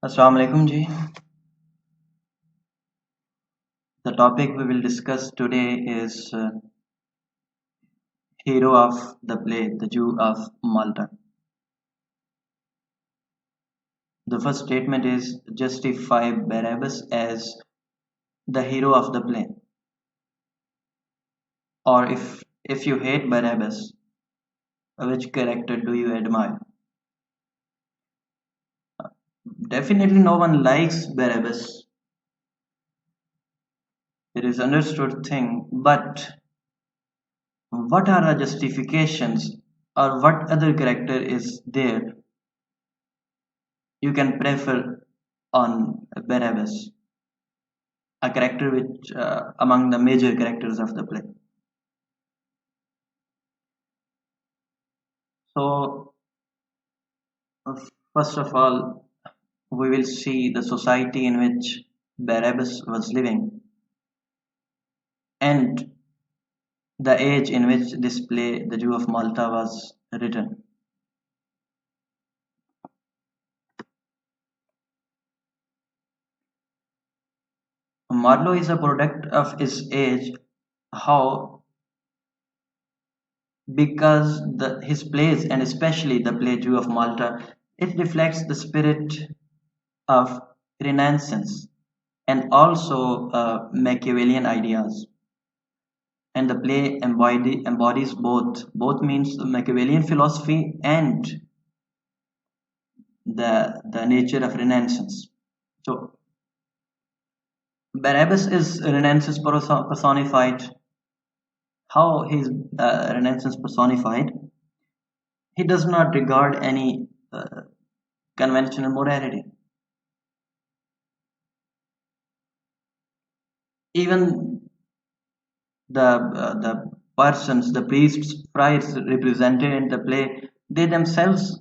Assalamu alaikum ji. The topic we will discuss today is hero of the play, the Jew of Malta. The first statement is justify Barabbas as the hero of the play. Or if you hate Barabbas, which character do you admire? Definitely no one likes Barabbas. It is understood thing, but what are the justifications or what other character is there you can prefer on Barabbas, a character which among the major characters of the play. So first of all, we will see the society in which Barabbas was living and the age in which this play, The Jew of Malta, was written. Marlowe is a product of his age. How? Because his plays, and especially the play Jew of Malta, it reflects the spirit of Renaissance and also Machiavellian ideas. And the play embodies both means the Machiavellian philosophy and the nature of Renaissance. So Barabbas is Renaissance personified. How is Renaissance personified? He does not regard any conventional morality. Even the persons, the priests, friars represented in the play, they themselves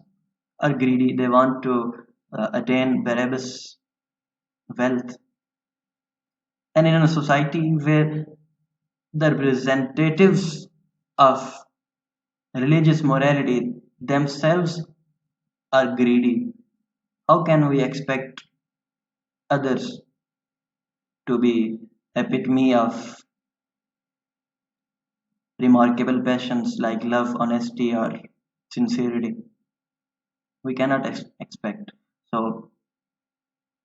are greedy. They want to attain Barabbas' wealth. And in a society where the representatives of religious morality themselves are greedy, how can we expect others to be epitome of remarkable passions like love, honesty, or sincerity? We cannot expect. So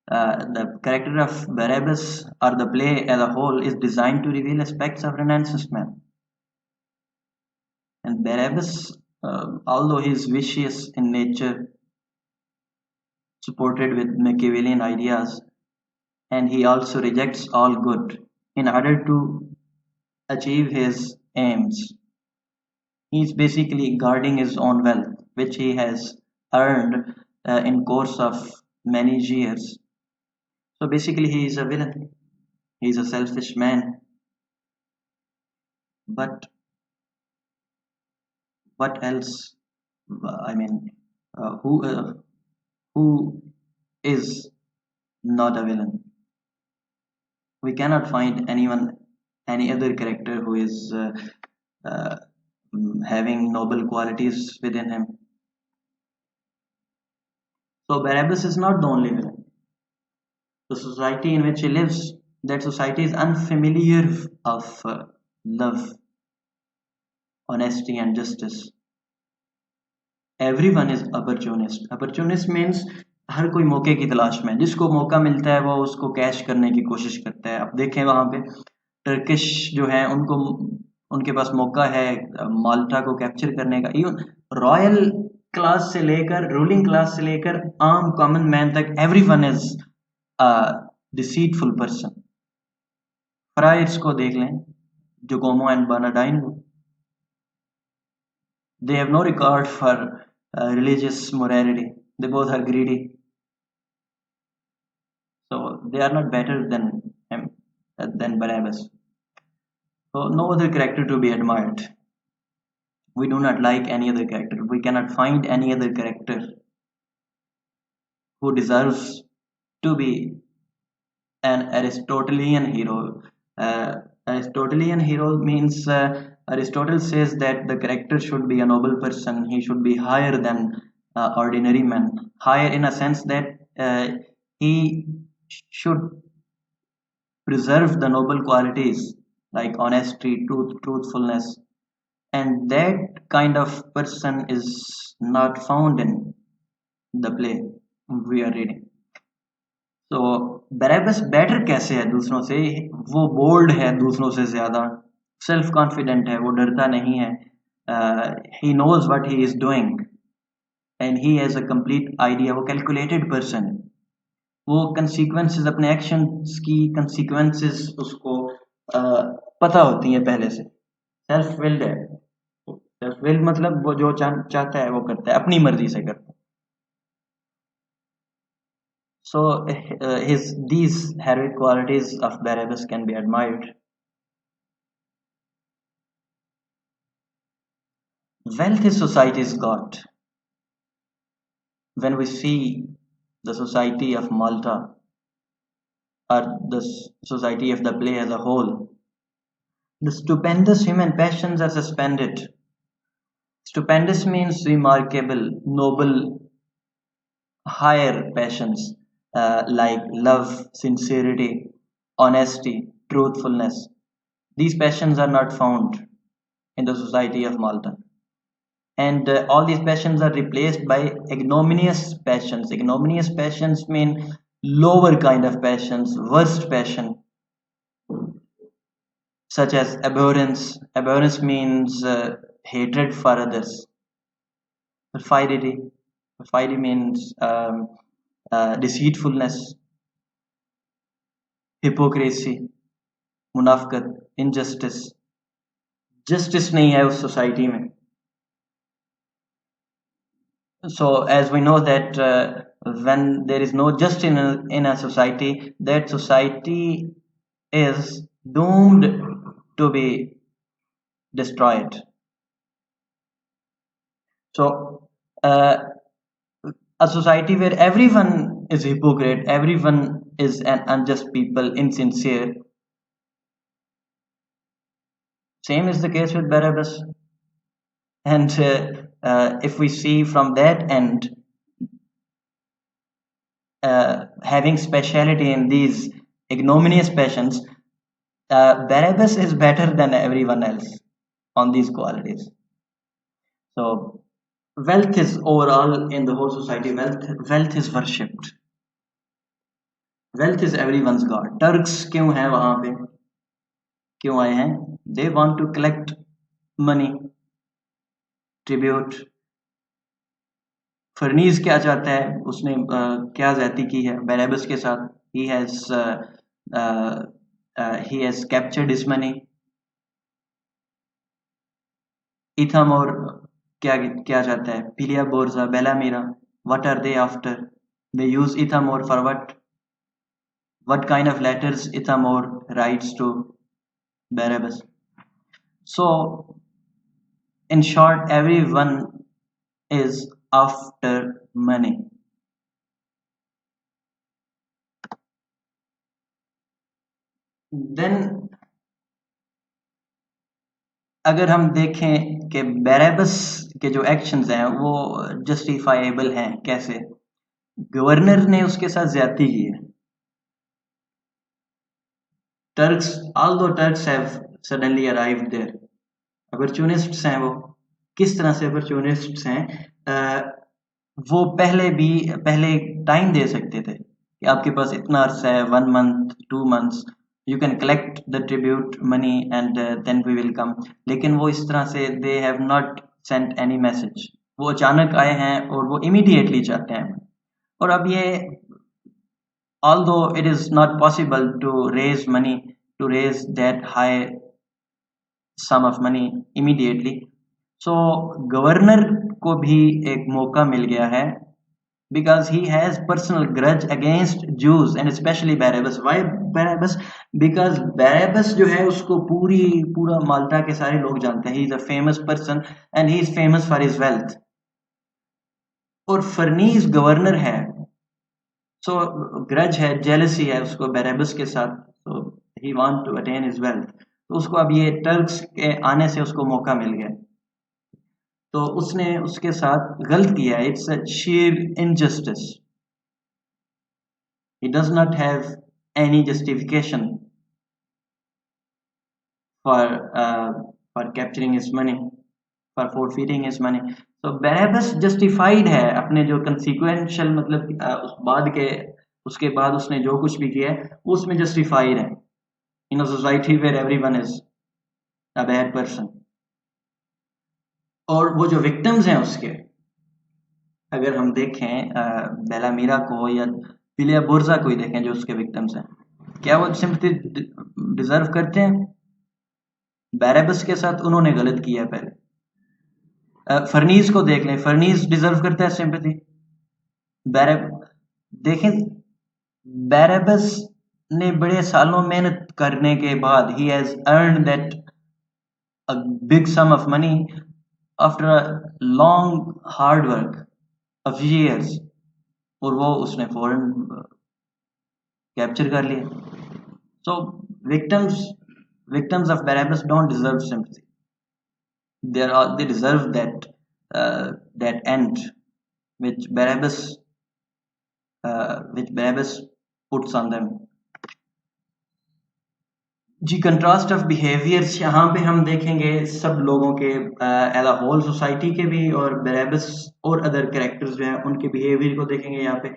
the character of Barabbas or the play as a whole is designed to reveal aspects of Renaissance man. And Barabbas, although he is vicious in nature, supported with Machiavellian ideas, and he also rejects all good in order to achieve his aims. He is basically guarding his own wealth, which he has earned in course of many years. So basically, he is a villain. He is a selfish man. But what else? I mean, who is not a villain? We cannot find any other character who is uh, having noble qualities within him. So Barabbas is not the only villain. The society in which he lives, that society is unfamiliar of love, honesty, and justice. Everyone is opportunist. Opportunist means हर कोई मौके की तलाश में, जिसको मौका मिलता है वो उसको कैश करने की कोशिश करता है. अब देखें वहां पे टर्किश जो है उनको उनके पास मौका है माल्टा को कैप्चर करने का. इवन रॉयल क्लास से लेकर रूलिंग क्लास से लेकर आम कॉमन मैन तक everyone is deceitful person. Fryers को देख लें, जोकोमो and बर्नार्डाइन, they have no regard for religious morality. They both are greedy, so they are not better than Barabbas. So no other character to be admired. We do not like any other character. We cannot find any other character who deserves to be an Aristotelian hero. Aristotelian hero means Aristotle says that the character should be a noble person. He should be higher than ordinary man. Higher in a sense that he should preserve the noble qualities like honesty, truthfulness, and that kind of person is not found in the play we are reading. तो बैराबस better कैसे है दूसरों से? वो bold है दूसरों से ज्यादा, सेल्फ कॉन्फिडेंट है, वो डरता नहीं है, he knows what he is doing and he has a complete idea, वो कैलकुलेटेड पर्सन है, वो कंसीक्वेंसेस अपने एक्शंस की कंसीक्वेंसेस उसको पता होती हैं पहले से, सेल्फ विल्ड है। सेल्फ विल्ड मतलब वो जो चाहता है वो करता है, अपनी मर्जी से करता है। So his these heroic qualities of Barabbas can be admired. Wealth is society's god. When we see the society of Malta or the society of the play as a whole, the stupendous human passions are suspended. Stupendous means remarkable, noble, higher passions like love, sincerity, honesty, truthfulness. These passions are not found in the society of Malta. And all these passions are replaced by ignominious passions. Ignominious passions mean lower kind of passions, worst passion, such as abhorrence. Abhorrence means hatred for others. Perfidy. Perfidy means deceitfulness, hypocrisy, मुनाफकत, injustice. Justice नहीं है उस society में. So as we know that when there is no justice in a society, that society is doomed to be destroyed. So a society where everyone is hypocrite, everyone is an unjust people, insincere. Same is the case with Barabbas. And if we see from that end, having speciality in these ignominious passions, Barabbas is better than everyone else on these qualities. So wealth is overall in the whole society, wealth is worshipped. Wealth is everyone's god. Turks क्यों हैं वहां पे, क्यों आए हैं? They want to collect money, tribute. फर्नीज क्या चाहता है, उसने क्या ज्यादती की है बैराबस के साथ? he has captured his money. Ithamore क्या चाहता है? पिलिया Borja, Bellamira, what are they after? They use Ithamor for what kind of letters Ithamor writes to Barabbas? So in short, everyone is after money. Then अगर हम देखें कि बैराबस के जो एक्शंस हैं वो जस्टिफाइबल हैं कैसे? गवर्नर ने उसके साथ ज्यादती की है. Turks, although Turks have suddenly arrived there, opportunists हैं वो. किस तरह से opportunists हैं? वो पहले टाइम दे सकते थे कि आपके पास इतना अर्सा है, 1 month 2 months, you can collect the tribute money and then we will come. लेकिन वो इस तरह से they have not sent any message. वो अचानक आए हैं और वो immediately चाहते हैं. और अब ये although it is not possible to raise money, to raise that high sum of money immediately, so governor को भी एक मौका मिल गया है because he has personal grudge against Jews and especially Barabbas. Why Barabbas? Because Barabbas जो है उसको पूरा माल्टा के सारे लोग जानते हैं. He is a famous person and he is famous for his wealth. और फर्नीज गवर्नर है, so grudge है, jealousy है उसको Barabbas के साथ, so he want to attain his wealth. तो उसको अब ये टर्क्स के आने से उसको मौका मिल गया, तो उसने उसके साथ गलत किया. It's a sheer injustice. He does not have any justification for uh, for capturing his money, for forfeiting his money. So Barabbas justified है अपने जो consequential मतलब उस बाद के उसके बाद उसने जो कुछ भी किया है उसमें justified है in a society where everyone is a bad person. और वो जो victims हैं उसके, अगर हम देखें बेलामीरा को या पिलिया बोर्जा को ही देखें जो उसके victims हैं, क्या वो सिंपैथी डिजर्व करते हैं? बैरेबस के साथ उन्होंने गलत किया है पहले। फर्नीस को देख लें, फर्नीस डिजर्व करता है सिंपैथी? देखें, बैरेबस ने बड़े सालों मेहनत करने के बाद he has earn that a big sum of money after a long hard work of years, और वो उसने फौरन कैप्चर कर लिया। So victims of Barabbas don't deserve sympathy. They deserve that end which Barabbas puts on them. जी, contrast of behaviours यहाँ पे हम देखेंगे सब लोगों के एज अ होल सोसाइटी के भी, और बैरेबस और अदर कैरेक्टर्स जो हैं उनके बिहेवियर को देखेंगे। यहाँ पे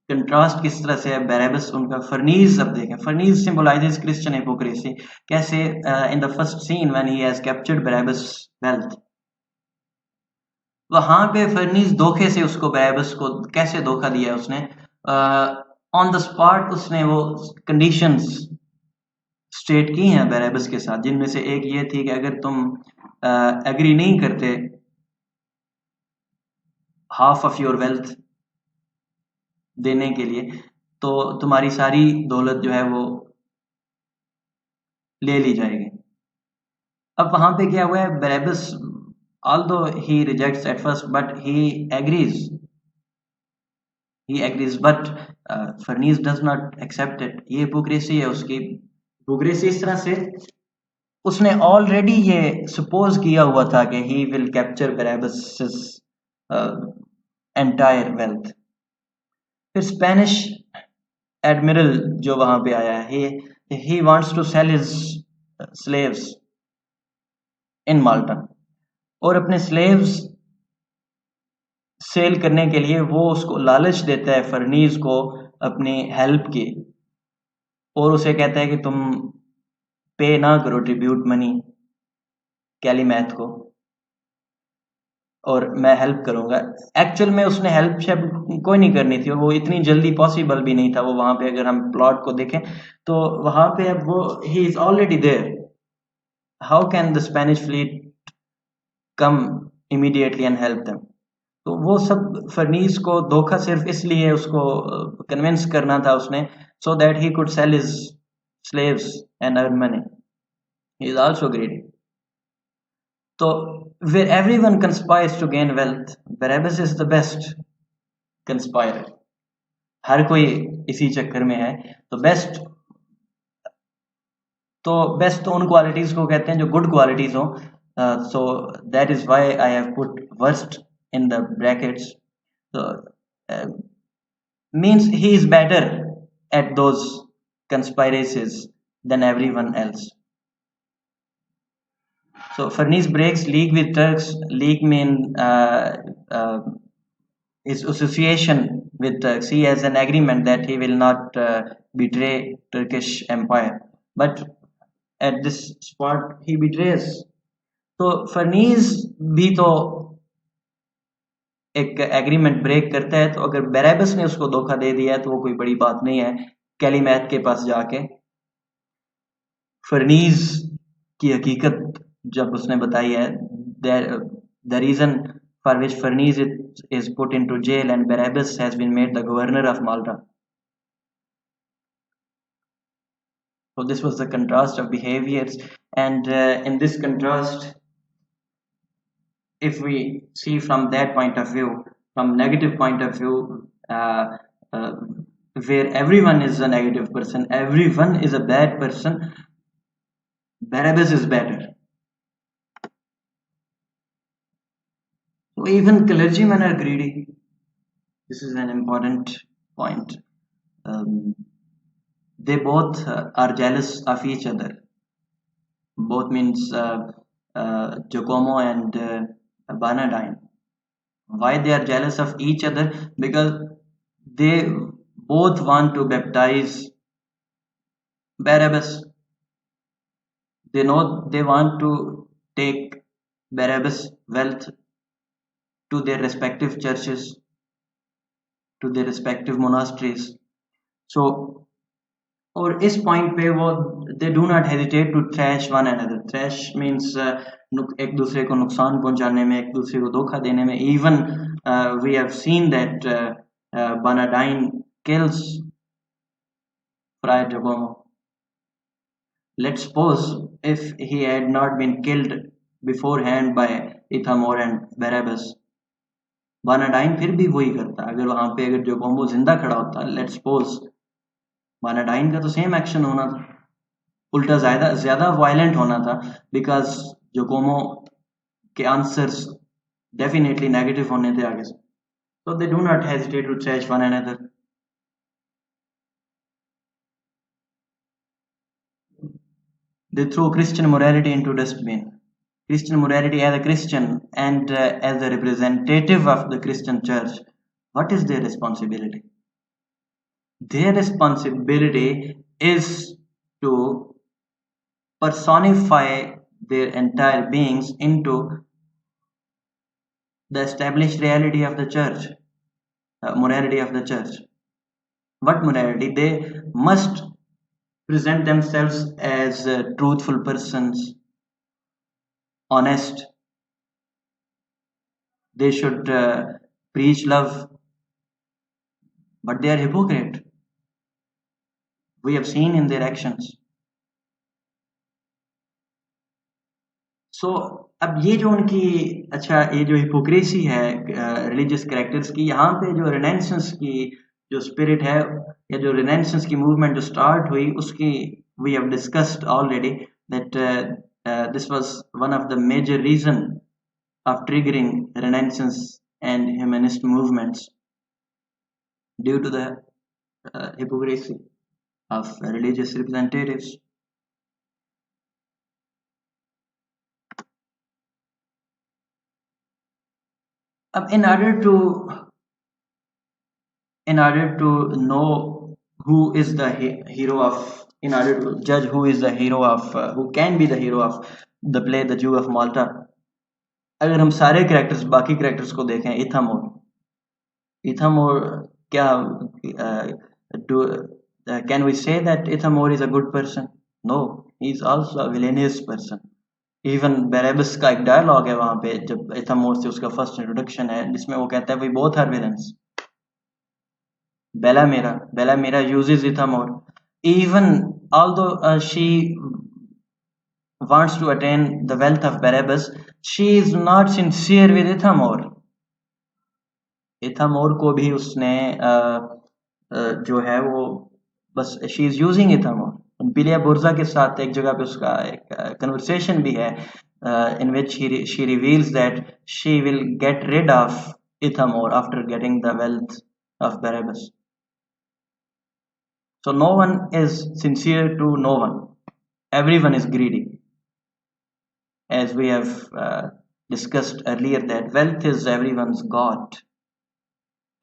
कंट्रास्ट किस तरह से है बैरेबस उनका। फर्नीज अब देखें, फर्नीज सिंबलाइजेस क्रिश्चियन हिपोक्रेसी। कैसे? In the first scene when he has captured Barabas wealth, वहां पे फर्नीज धोखे से उसको बैरेबस को कैसे धोखा दिया उसने, ऑन द स्पॉट उसने वो कंडीशंस स्टेट की हैं बैरेबस के साथ, जिनमें से एक ये थी कि अगर तुम एग्री नहीं करते हाफ ऑफ योर वेल्थ देने के लिए, तो तुम्हारी सारी दौलत जो है वो ले ली जाएगी। अब वहां पे क्या हुआ है, बैरेबस although he rejects at first but he agrees, but Farnese does not accept it. ये हिपोक्रेसी है उसकी। हिपोक्रेसी इस तरह से, उसने ऑलरेडी ये सपोज किया हुआ था कि he will capture Barabas entire wealth. फिर स्पेनिश एडमिरल जो वहां पे आया है, he wants to sell his slaves in Malta, और अपने स्लेव्स सेल करने के लिए वो उसको लालच देता है फर्नीज को अपनी हेल्प की, और उसे कहता है कि तुम पे ना करो ट्रिब्यूट मनी कैलीमैथ को, और मैं हेल्प करूंगा। एक्चुअल में उसने हेल्प शब्द कोई नहीं करनी थी, और वो इतनी जल्दी पॉसिबल भी नहीं था वो वहां पे। अगर हम प्लॉट को देखें तो वहां पे अब वो he is already there, how can the Spanish fleet come immediately and help them? तो वो सब फर्नीस को धोखा सिर्फ इसलिए उसको कन्विंस करना था उसने, so that he could sell his slaves and earn money. He is also ग्रेडी। तो where everyone conspires to gain wealth, Barabbas is the best conspirer. हर कोई इसी चक्कर में है। तो बेस्ट तो उन क्वालिटीज को कहते हैं जो गुड क्वालिटीज हो। So that is why I have put worst in the brackets. So means he is better at those conspiracies than everyone else. So Farnese breaks league with Turks. League mean his association with Turks. He has an agreement that he will not betray Turkish Empire. But at this spot he betrays. तो फर्नीज भी तो एक agreement break करता है। तो अगर बैरेबस ने उसको धोखा दे दिया है तो वो कोई बड़ी बात नहीं है। कैलीमैथ के पास जाके फर्नीज की हकीकत जब उसने बताई है, the reason for which Ferneze is put into jail and Barabas has been made the governor of Malta. So this was the contrast of behaviors, and in this contrast, if we see from that point of view, from negative point of view, where everyone is a negative person, everyone is a bad person, Barabbas is better. So even clergymen are greedy. This is an important point. um, they both are jealous of each other. Both means Giacomo and Bernardine. Why they are jealous of each other? Because they both want to baptize Barabbas. They know they want to take Barabbas' wealth to their respective churches, to their respective monasteries. So और इस पॉइंट पे वो they do not hesitate to thrash one another. Thrash means एक दूसरे को नुकसान पहुंचाने में, एक दूसरे को धोखा देने में. Even we have seen that Bernardine kills Friar Giacomo. Let's suppose if he had not been killed beforehand by Ithamore and Barabbas, Bernardine फिर भी वही करता. अगर वहां पे अगर Giacomo जिंदा खड़ा होता, let's suppose Bernardine का तो सेम एक्शन होना था, उल्टा ज्यादा ज्यादा वायलेंट होना था, बिकॉज जोकोमो के आंसर्स डेफिनेटली नेगेटिव होने थे आगे से. So they do not hesitate to trash one another. They throw Christian morality into dustbin. Christian morality as a Christian and as a representative of the Christian church, what is their responsibility? Their responsibility is to personify their entire beings into the established reality of the church, morality of the church. What morality? They must present themselves as truthful persons, honest. They should preach love, but they are hypocrite. We have seen in their actions. So अब ये जो उनकी अच्छा ये जो hypocrisy है religious characters की, यहाँ पे जो रेनेसेंस की जो स्पिरिट है या जो रेनेसेंस की मूवमेंट जो स्टार्ट हुई उसकी we have discussed already that this was one of the major reason of triggering renaissance and humanist movements due to the hypocrisy of religious representatives. In order to know who is the hero of, in order to judge who is the hero of who can be the hero of the play The Jew of Malta, अगर हम सारे characters बाकी characters को देखें, Ithamore क्या can we say that Ithamore is a good person? No, he is also a villainous person. Even Barabbas का एक dialogue है वहां पे जब इथामोर से उसका फर्स्ट इंट्रोडक्शन है जिसमें वो कहता है we both are villains. Bellamira uses Ithamore even although she wants to attain the wealth of Barabbas, she is not sincere with Ithamore. Ithamore को भी उसने जो है वो बस she is using Ithamore. पिलिया बुर्जा के साथ एक जगह पे उसका एक कन्वर्सेशन भी है in which she reveals that she will get rid of Ithamore after getting the wealth of Barabbas. So no one is sincere to no one. Everyone is greedy. As we have discussed earlier that wealth is everyone's god.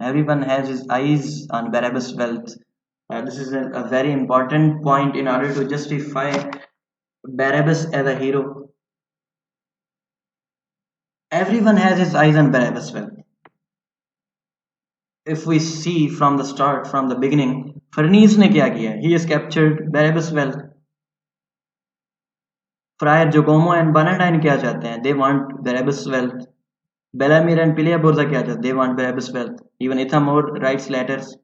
Everyone has his eyes on Barabbas' wealth. This is a very important point in order to justify Barabbas as a hero. Everyone has his eyes on Barabbas' wealth. If we see from the start, from the beginning, Farnese ने क्या किया? He has captured Barabbas' wealth. Friar Giacomo and Bernardine क्या चाहते हैं? They want Barabbas' wealth. Bellamira and Pilia Borza क्या चाहते हैं? They want Barabbas' wealth. Even Ithamore writes letters.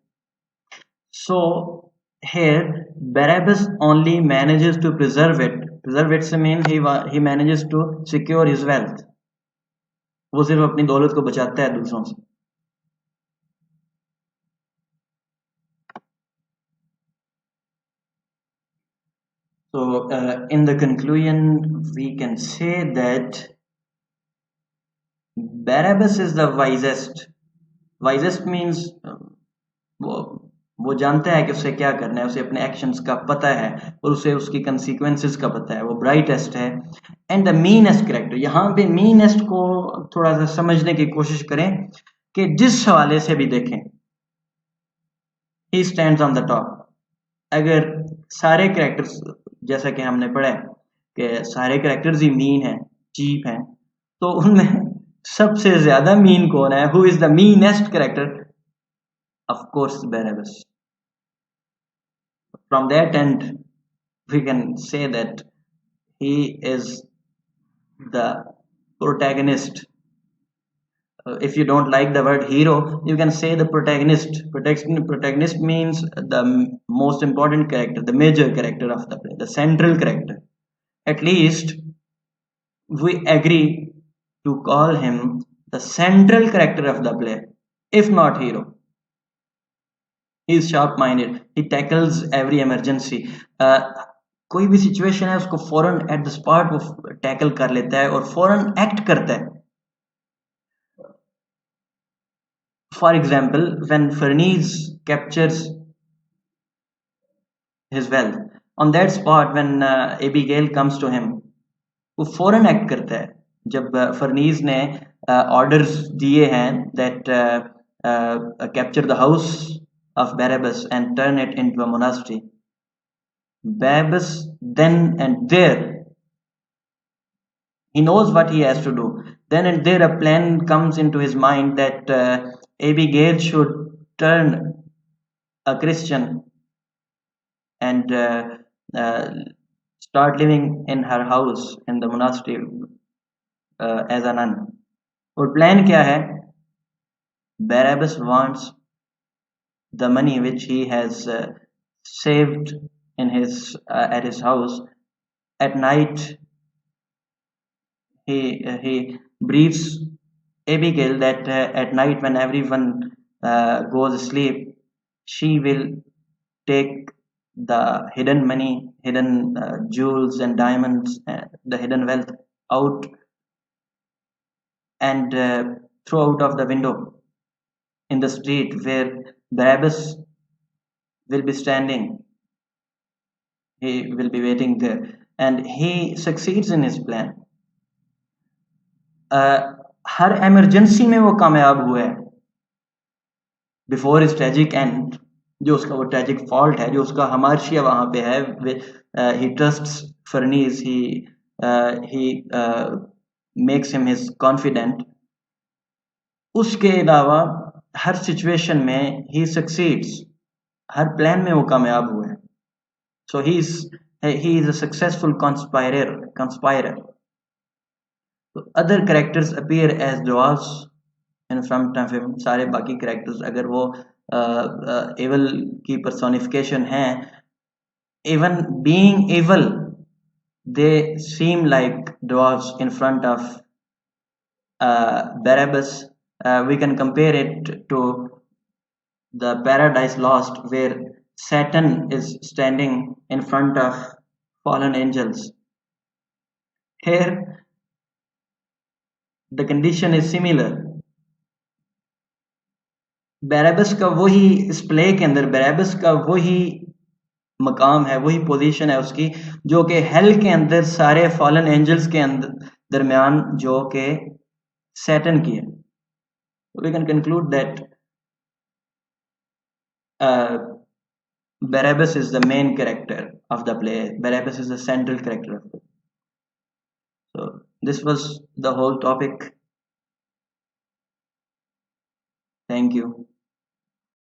So here Barabbas only manages to preserve it. Preserve it से mean he manages to secure his wealth. वो सिर्फ अपनी दौलत को बचाता है दूसरों से. So in the conclusion, we can say that Barabbas is the wisest. Wisest means वो जानता है कि उसे क्या करना है, उसे अपने एक्शंस का पता है और उसे उसकी कंसिक्वेंसेस का पता है, वो ब्राइटेस्ट है। एंड द मीनेस्ट कैरेक्टर, यहाँ पे मीनेस्ट को थोड़ा सा समझने की कोशिश करें कि जिस हवाले से भी देखें, he stands on the top. अगर सारे कैरेक्टर्स, जैसा कि हमने पढ़ा है कि सारे कैरेक्टर्स ही मीन हैं, चीप हैं, तो उनमें सबसे ज्यादा मीन कौन है? Who is the meanest character? Of course Barabbas. From that end we can say that he is the protagonist. If you don't like the word hero, you can say the protagonist. Protagonist means the most important character, the major character of the play, the central character. At least we agree to call him the central character of the play, if not hero. He is sharp minded, he tackles every emergency. कोई भी situation है उसको फौरन at the spot वो tackle कर लेता है और फौरन एक्ट करता है. For example, when Ferniz captures his wealth, on that spot when Abigail comes to him, वो फौरन एक्ट करता है. जब फर्नीज ने ऑर्डर्स दिए हैं that capture the house of Barabbas and turn it into a monastery. Barabbas then and there, he knows what he has to do. Then and there a plan comes into his mind that Abigail should turn a Christian and start living in her house in the monastery as a nun. और plan क्या है? Barabbas wants the money which he has saved in his at his house. At night he briefs Abigail that at night when everyone goes asleep, she will take the hidden money, hidden jewels and diamonds, the hidden wealth out and throw out of the window in the street where Barabbas will be standing. He will be waiting there, and he succeeds in his plan. Her emergency में वो कामयाब हुआ है. Before his tragic end, जो उसका वो tragic fault है, जो उसका हमार्शिया वहाँ पे है, he trusts Ferniz, he makes him his confidant. उसके अलावा हर situation में he succeeds, हर plan में वो कामयाब हुआ है. So he is a successful conspirer. So other characters appear as dwarfs in front of him. सारे बाकी characters अगर वो evil की personification हैं, even being evil, they seem like dwarfs in front of Barabbas. We can compare it to the Paradise Lost, where Satan is standing in front of fallen angels. Here, the condition is similar. Barabbas का वही इस play के अंदर Barabbas का वही मकाम है, वही पोजीशन है उसकी, जो कि हेल के अंदर सारे फॉलन एंजल्स के अंदर दरमियान जो कि सैटन की है. We can conclude that Barabbas is the main character of the play. Barabbas is the central character of the play. So this was the whole topic. Thank you.